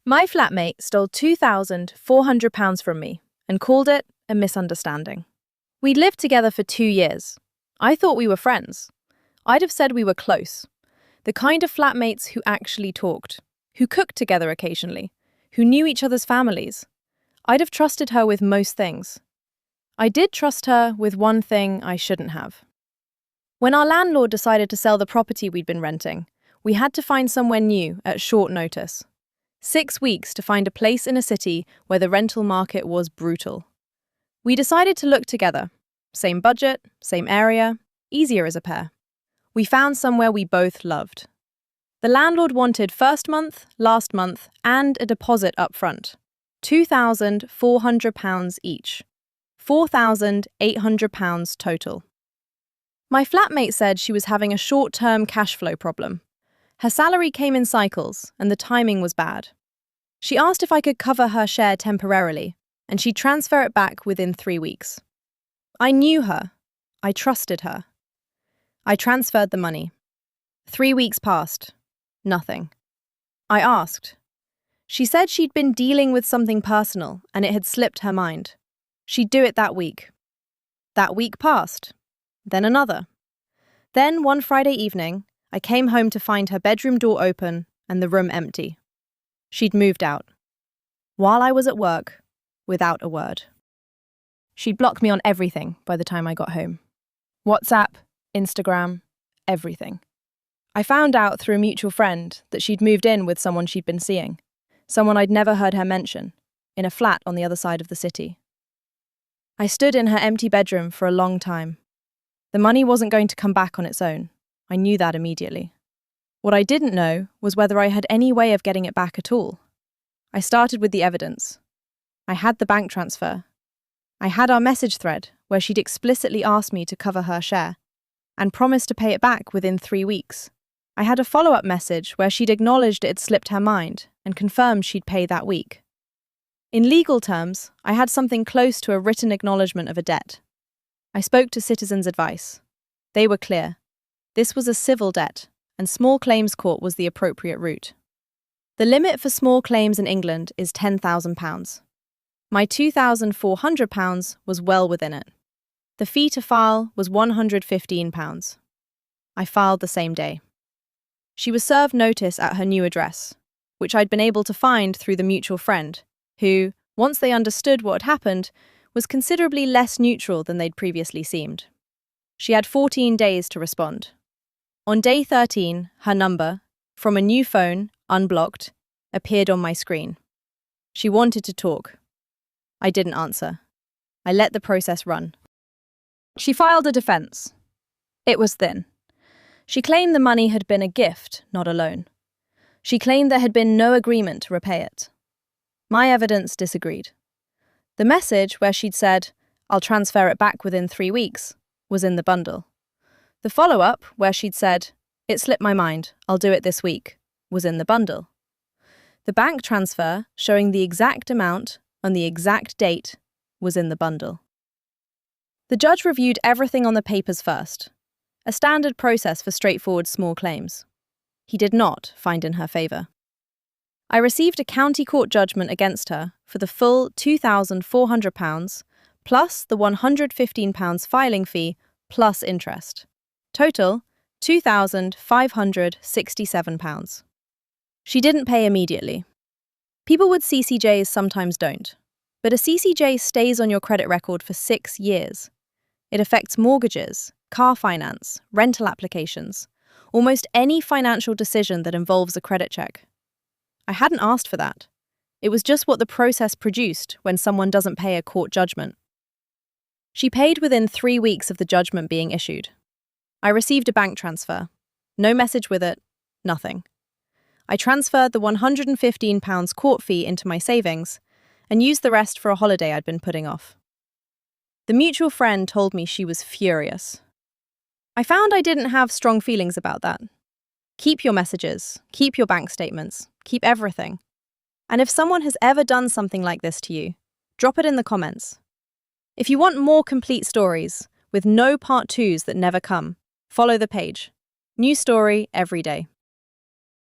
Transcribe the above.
My flatmate stole £2,400 from me and called it a misunderstanding. We'd lived together for 2 years. I thought we were friends. I'd have said we were close. The kind of flatmates who actually talked, who cooked together occasionally, who knew each other's families. I'd have trusted her with most things. I did trust her with one thing I shouldn't have. When our landlord decided to sell the property we'd been renting, we had to find somewhere new at short notice. 6 weeks to find a place in a city where the rental market was brutal. We decided to look together. Same budget, same area, easier as a pair. We found somewhere we both loved. The landlord wanted first month, last month, and a deposit up front. £2,400 each. £4,800 total. My flatmate said she was having a short-term cash flow problem. Her salary came in cycles, and the timing was bad. She asked if I could cover her share temporarily, and she'd transfer it back within 3 weeks. I knew her. I trusted her. I transferred the money. 3 weeks passed. Nothing. I asked. She said she'd been dealing with something personal, and it had slipped her mind. She'd do it that week. That week passed. Then another. Then, one Friday evening, I came home to find her bedroom door open and the room empty. She'd moved out. While I was at work, without a word. She'd blocked me on everything by the time I got home. WhatsApp, Instagram, everything. I found out through a mutual friend that she'd moved in with someone she'd been seeing, someone I'd never heard her mention, in a flat on the other side of the city. I stood in her empty bedroom for a long time. The money wasn't going to come back on its own. I knew that immediately. What I didn't know was whether I had any way of getting it back at all. I started with the evidence. I had the bank transfer. I had our message thread where she'd explicitly asked me to cover her share and promised to pay it back within 3 weeks. I had a follow-up message where she'd acknowledged it had slipped her mind and confirmed she'd pay that week. In legal terms, I had something close to a written acknowledgement of a debt. I spoke to Citizens' Advice. They were clear. This was a civil debt, and small claims court was the appropriate route. The limit for small claims in England is £10,000. My £2,400 was well within it. The fee to file was £115. I filed the same day. She was served notice at her new address, which I'd been able to find through the mutual friend, who, once they understood what had happened, was considerably less neutral than they'd previously seemed. She had 14 days to respond. On day 13, her number, from a new phone, unblocked, appeared on my screen. She wanted to talk. I didn't answer. I let the process run. She filed a defense. It was thin. She claimed the money had been a gift, not a loan. She claimed there had been no agreement to repay it. My evidence disagreed. The message where she'd said, "I'll transfer it back within 3 weeks," was in the bundle. The follow-up, where she'd said, "It slipped my mind, I'll do it this week," was in the bundle. The bank transfer, showing the exact amount on the exact date, was in the bundle. The judge reviewed everything on the papers first, a standard process for straightforward small claims. He did not find in her favour. I received a county court judgment against her for the full £2,400 plus the £115 filing fee plus interest. Total, £2,567. She didn't pay immediately. People with CCJs sometimes don't, but a CCJ stays on your credit record for 6 years. It affects mortgages, car finance, rental applications, almost any financial decision that involves a credit check. I hadn't asked for that. It was just what the process produced when someone doesn't pay a court judgment. She paid within 3 weeks of the judgment being issued. I received a bank transfer. No message with it, nothing. I transferred the £115 court fee into my savings and used the rest for a holiday I'd been putting off. The mutual friend told me she was furious. I found I didn't have strong feelings about that. Keep your messages, keep your bank statements, keep everything. And if someone has ever done something like this to you, drop it in the comments. If you want more complete stories, with no part 2s that never come, follow the page. New story every day.